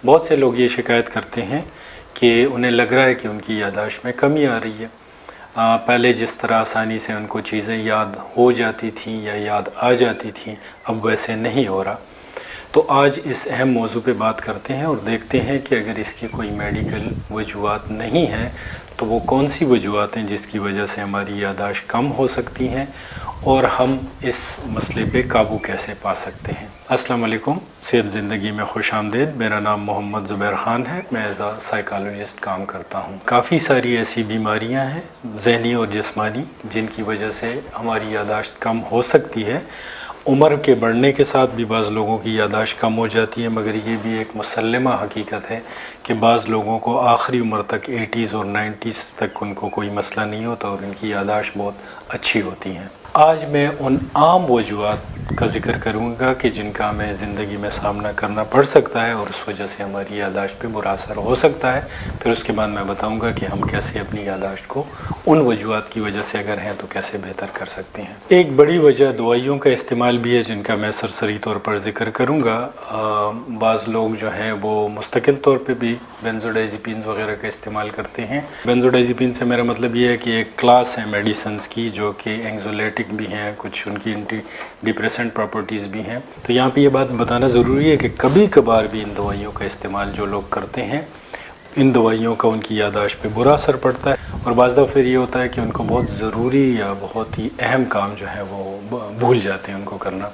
बहुत से लोग ये शिकायत करते हैं कि उन्हें लग रहा है कि उनकी याददाश्त में कमी आ रही है। पहले जिस तरह आसानी से उनको चीज़ें याद हो जाती थीं या याद आ जाती थीं, अब वैसे नहीं हो रहा। तो आज इस अहम मौजू पे बात करते हैं और देखते हैं कि अगर इसकी कोई मेडिकल वजूहात नहीं है तो वो कौन सी वजूहात हैं जिसकी वजह से हमारी याददाश्त कम हो सकती हैं और हम इस मसले पे काबू कैसे पा सकते हैं। अस्सलाम वालेकुम, सेहत ज़िंदगी में खुश आमदीद। मेरा नाम मोहम्मद ज़ुबैर ख़ान है। मैं एज़ आ साइकोलॉजिस्ट काम करता हूँ। काफ़ी सारी ऐसी बीमारियाँ हैं ज़हनी और जिस्मानी जिनकी वजह से हमारी याददाश्त कम हो सकती है। उम्र के बढ़ने के साथ भी बाज़ लोगों की याददाश्त कम हो जाती है, मगर ये भी एक मुसल्लमा हकीकत है कि बाज़ लोगों को आखिरी उम्र तक 80s और 90s तक उनको कोई मसला नहीं होता और उनकी याददाश्त बहुत अच्छी होती हैं। आज मैं उन आम वजूहात का ज़िक्र करूँगा कि जिनका हमें ज़िंदगी में सामना करना पड़ सकता है और उस वजह से हमारी याददाश्त पे बुरा असर हो सकता है। फिर उसके बाद मैं बताऊँगा कि हम कैसे अपनी याददाश्त को उन वजूहात की वजह से अगर हैं तो कैसे बेहतर कर सकते हैं। एक बड़ी वजह दवाइयों का इस्तेमाल भी है जिनका मैं सरसरी तौर पर ज़िक्र करूँगा। बाज़ लोग जो हैं वो मुस्तकिल तौर पर भी बेंजोडाइज़ेपिन्स वगैरह का इस्तेमाल करते हैं। बेंजोडाइज़ेपिन से मेरा मतलब ये है कि एक क्लास है मेडिसिन्स की जो कि एंग्ज़ोलेटिक भी हैं, कुछ उनकी एंटी डिप्रेसेंट प्रॉपर्टीज़ भी हैं। तो यहाँ पे ये बात बताना ज़रूरी है कि कभी कभार भी इन दवाइयों का इस्तेमाल जो लोग करते हैं, इन दवाइयों का उनकी याददाश्त पे बुरा असर पड़ता है और बाज़ दफ़ा फिर ये होता है कि उनको बहुत ज़रूरी या बहुत ही अहम काम जो है वो भूल जाते हैं उनको करना।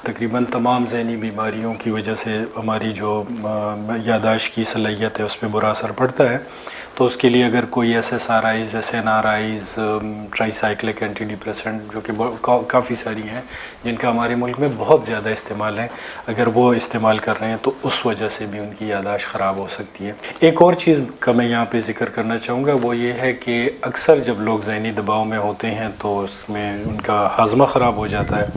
तकरीबन तमाम ज़हनी बीमारियों की वजह से हमारी जो याददाश्त की सलाहियत है उस पर बुरा असर पड़ता है। तो उसके लिए अगर कोई SSRIs, SNRIs, tricyclic anti depressant जो कि काफ़ी सारी हैं जिनका हमारे मुल्क में बहुत ज़्यादा इस्तेमाल है, अगर वो इस्तेमाल कर रहे हैं तो उस वजह से भी उनकी याददाश्त ख़राब हो सकती है। एक और चीज़ का मैं यहाँ पे ज़िक्र करना चाहूँगा, वो ये है कि अक्सर जब लोग ज़हनी दबाव में होते हैं तो उसमें उनका हाजमा ख़राब हो जाता है,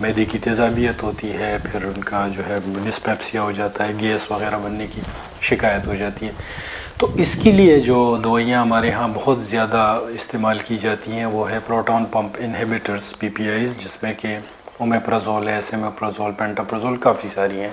मैदे की तेज़ाबियत होती है, फिर उनका जो है डिस्पेप्सिया हो जाता है, गैस वगैरह बनने की शिकायत हो जाती है। तो इसके लिए जो दवाइयाँ हमारे यहाँ बहुत ज़्यादा इस्तेमाल की जाती हैं वो है प्रोटॉन पंप इनहिबिटर्स PPIs, जिसमें कि ओमेप्राज़ोल है, एसेमेप्राज़ोल, पेंटाप्राज़ोल, काफ़ी सारी हैं।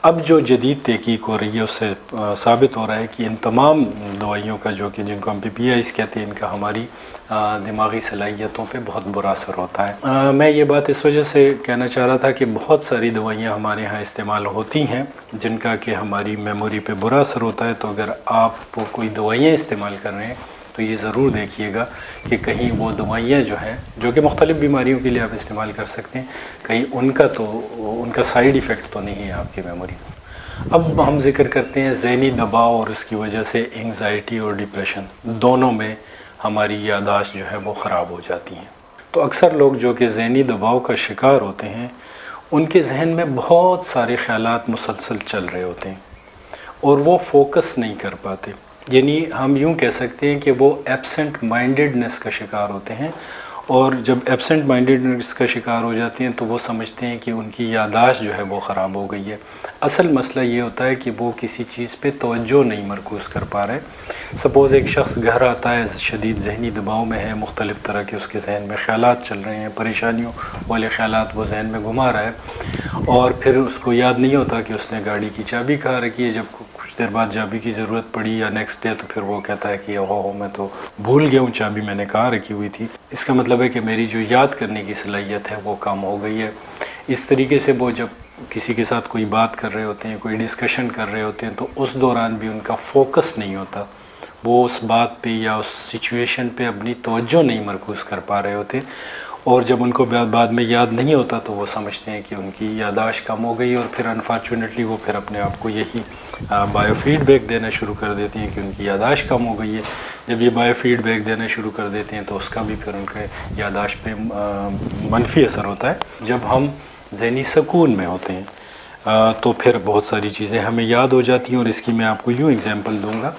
अब जो जदीद तहकीक हो रही है उससे साबित हो रहा है कि इन तमाम दवाइयों का जो कि जिनको हम PPIs कहते हैं, इनका हमारी दिमागी सलाहियतों पे बहुत बुरा असर होता है। मैं ये बात इस वजह से कहना चाह रहा था कि बहुत सारी दवाइयाँ हमारे यहाँ इस्तेमाल होती हैं जिनका कि हमारी मेमोरी पे बुरा असर होता है। तो अगर आप कोई दवाइयाँ इस्तेमाल कर रहे हैं तो ये ज़रूर देखिएगा कि कहीं वो दवाइयाँ जो हैं, जो कि मुख्तलिफ़ बीमारियों के लिए आप इस्तेमाल कर सकते हैं, कहीं उनका साइड इफ़ेक्ट तो नहीं है आपकी मेमोरी। अब हम जिक्र करते हैं ज़हनी दबाव और उसकी वजह से एंग्ज़ायटी और डिप्रेशन दोनों में हमारी याददाश्त जो है वो ख़राब हो जाती हैं। तो अक्सर लोग जो कि ज़हनी दबाव का शिकार होते हैं उनके जहन में बहुत सारे ख़यालात मुसलसल चल रहे होते हैं और वो फोकस नहीं कर पाते। यानी हम यूँ कह सकते हैं कि वो एब्सेंट माइंडेडनेस का शिकार होते हैं और जब एब्सेंट माइंडेडनेस का शिकार हो जाते हैं तो वो समझते हैं कि उनकी याददाश्त जो है वो ख़राब हो गई है। असल मसला ये होता है कि वो किसी चीज़ पे तवज्जो नहीं मरकूज़ कर पा रहे। सपोज़ एक शख्स घर आता है, शदीद ज़हनी दबाव में है, मुख्तलिफ़ तरह के उसके जहन में ख़यालात चल रहे हैं, परेशानियों वाले ख़यालात वो जहन में घुमा रहा है और फिर उसको याद नहीं होता कि उसने गाड़ी की चाबी कहाँ रखी है। जब कुछ देर बाद चाबी की ज़रूरत पड़ी या नेक्स्ट डे तो फिर वो कहता है कि ओहो मैं तो भूल गया हूँ चाबी मैंने कहाँ रखी हुई थी। इसका मतलब है कि मेरी जो याद करने की सलाहियत है वो कम हो गई है। इस तरीके से वो जब किसी के साथ कोई बात कर रहे होते हैं, कोई डिस्कशन कर रहे होते हैं तो उस दौरान भी उनका फोकस नहीं होता, वो उस बात पे या उस सिचुएशन पे अपनी तवज्जो नहीं मरकूज़ कर पा रहे होते और जब उनको बाद में याद नहीं होता तो वो समझते हैं कि उनकी याददाश्त कम हो गई और फिर अनफॉर्चुनेटली वो फिर अपने आप को यही बायो फीडबैक देना शुरू कर देती हैं कि उनकी याददाश्त कम हो गई है। जब ये बायो फीडबैक देना शुरू कर देते हैं तो उसका भी फिर उनके याददाश्त पे मनफी असर होता है। जब हम ज़हनी सुकून में होते हैं तो फिर बहुत सारी चीज़ें हमें याद हो जाती हैं और इसकी मैं आपको यूँ एग्जांपल दूंगा।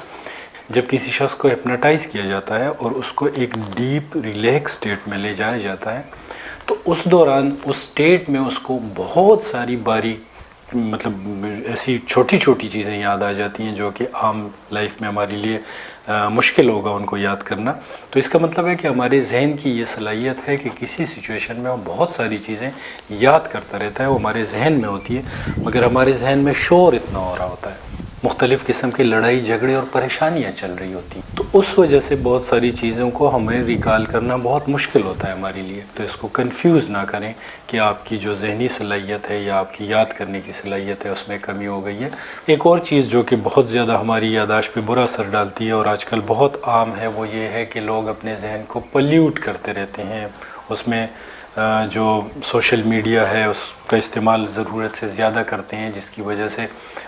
जब किसी शख्स को हिप्नोटाइज़ किया जाता है और उसको एक डीप रिलैक्स स्टेट में ले जाया जाता है तो उस दौरान उस स्टेट में उसको बहुत सारी बारीक मतलब ऐसी छोटी छोटी चीज़ें याद आ जाती हैं जो कि आम लाइफ में हमारे लिए मुश्किल होगा उनको याद करना। तो इसका मतलब है कि हमारे जहन की ये सलाहियत है कि किसी सिचुएशन में वो बहुत सारी चीज़ें याद करता रहता है, वो हमारे जहन में होती है मगर हमारे जहन में शोर इतना हो रहा होता है। मुख्तलिफ़ किस्म की लड़ाई झगड़े और परेशानियाँ चल रही होती। तो उस वजह से बहुत सारी चीज़ों को हमें रिकॉल करना बहुत मुश्किल होता है हमारे लिए। तो इसको कंफ्यूज ना करें कि आपकी जो जहनी सलाहियत है या आपकी याद करने की सलाहियत है उसमें कमी हो गई है। एक और चीज़ जो कि बहुत ज़्यादा हमारी याददाश्त पे बुरा असर डालती है और आजकल बहुत आम है, वो ये है कि लोग अपने जहन को पल्यूट करते रहते हैं। उसमें जो सोशल मीडिया है उसका इस्तेमाल ज़रूरत से ज़्यादा करते हैं, जिसकी वजह से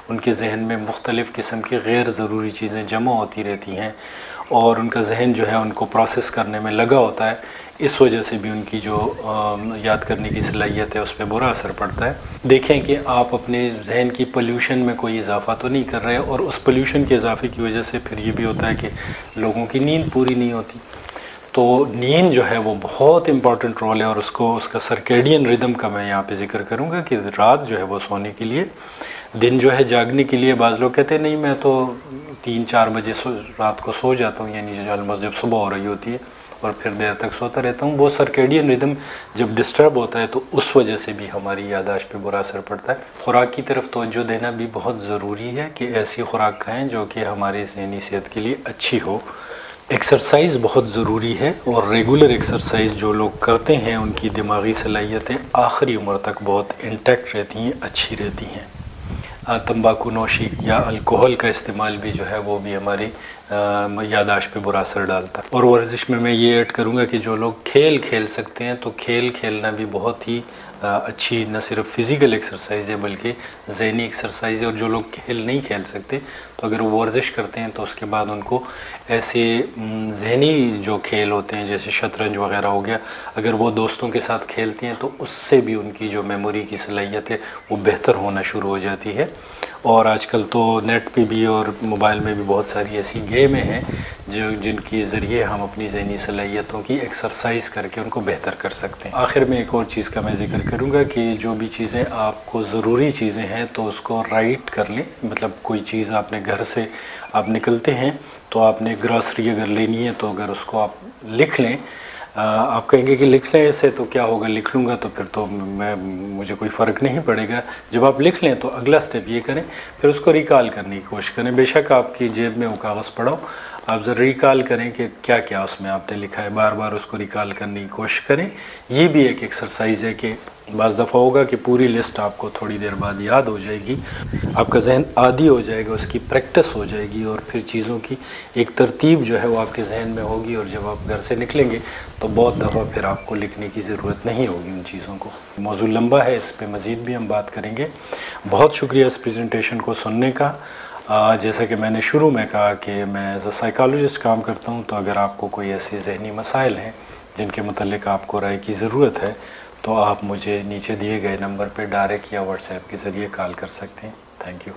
उनके जहन में मुख्तलिफ़ किस्म की गैर ज़रूरी चीज़ें जमा होती रहती हैं और उनका जहन जो है उनको प्रोसेस करने में लगा होता है। इस वजह से भी उनकी जो याद करने की सलाहियत है उस पर बुरा असर पड़ता है। देखें कि आप अपने जहन की पोल्यूशन में कोई इजाफ़ा तो नहीं कर रहे, और उस पोल्यूशन के इजाफे की वजह से फिर ये भी होता है कि लोगों की नींद पूरी नहीं होती। तो नींद जो है वो बहुत इम्पॉर्टेंट रोल है, और उसका सर्केडियन रिदम का मैं यहाँ पे जिक्र करूँगा कि रात जो है वो सोने के लिए, दिन जो है जागने के लिए। बाज़ लोग कहते हैं नहीं मैं तो 3-4 बजे रात को सो जाता हूँ, यानी ऑलमोस्ट जब सुबह हो रही होती है, और फिर देर तक सोता रहता हूँ। वो सर्केडियन रिदम जब डिस्टर्ब होता है तो उस वजह से भी हमारी याददाश्त पे बुरा असर पड़ता है। ख़ुराक की तरफ तवज्जो देना भी बहुत ज़रूरी है कि ऐसी ख़ुराक खाएँ जो कि हमारी ज़हनी सेहत के लिए अच्छी हो। एक्सरसाइज बहुत ज़रूरी है, और रेगुलर एक्सरसाइज जो लोग करते हैं उनकी दिमागी सलाहियतें आखिरी उम्र तक बहुत इंटैक्ट रहती हैं, अच्छी रहती हैं। तंबाकू नोशी या अल्कोहल का इस्तेमाल भी जो है वो भी हमारी याददाश्त पे बुरा असर डालता है। और वर्जिश में मैं ये ऐड करूँगा कि जो लोग खेल खेल सकते हैं तो खेल खेलना भी बहुत ही अच्छी न सिर्फ फ़िज़िकल एक्सरसाइज है बल्कि ज़हनी एक्सरसाइज है। और जो लोग खेल नहीं खेल सकते तो अगर वो वर्जिश करते हैं तो उसके बाद उनको ऐसे ज़हनी जो खेल होते हैं जैसे शतरंज वगैरह हो गया, अगर वो दोस्तों के साथ खेलती हैं तो उससे भी उनकी जो मेमोरी की सलाहियत है वो बेहतर होना शुरू हो जाती है। और आजकल तो नेट पे भी और मोबाइल में भी बहुत सारी ऐसी गेमें हैं जिनके ज़रिए हम अपनी ज़हनी सलाहियतों की एक्सरसाइज करके उनको बेहतर कर सकते हैं। आखिर में एक और चीज़ का मैं जिक्र करूँगा कि जो भी चीज़ें आपको ज़रूरी चीज़ें हैं तो उसको राइट कर लें। मतलब कोई चीज़ आपने घर से आप निकलते हैं तो आपने ग्रॉसरी अगर लेनी है तो अगर उसको आप लिख लें, आप कहेंगे कि लिखने से तो क्या होगा, लिख लूँगा तो फिर तो मुझे कोई फ़र्क नहीं पड़ेगा। जब आप लिख लें तो अगला स्टेप ये करें, फिर उसको रिकॉल करने की कोशिश करें। बेशक आपकी जेब में वो कागज़ पड़ा हो, आप ज़रा रिकॉल करें कि क्या क्या उसमें आपने लिखा है, बार बार उसको रिकॉल करने की कोशिश करें। ये भी एक एक्सरसाइज है कि बाज़ दफ़ा होगा कि पूरी लिस्ट आपको थोड़ी देर बाद याद हो जाएगी, आपका जहन आदी हो जाएगा, उसकी प्रैक्टिस हो जाएगी, और फिर चीज़ों की एक तरतीब जो है वो आपके जहन में होगी। और जब आप घर से निकलेंगे तो बहुत दफ़ा फिर आपको लिखने की ज़रूरत नहीं होगी उन चीज़ों को। मौजू लंबा है, इस पर मज़ीद भी हम बात करेंगे। बहुत शुक्रिया इस प्रेजेंटेशन को सुनने का। जैसा कि मैंने शुरू में कहा कि मैं एज अ साइकोलॉजिस्ट काम करता हूँ, तो अगर आपको कोई ऐसे जहनी मसाइल हैं जिनके मुतल्लिक़ आपको राय की ज़रूरत है तो आप मुझे नीचे दिए गए नंबर पर डायरेक्ट या व्हाट्सएप के ज़रिए कॉल कर सकते हैं। Thank you.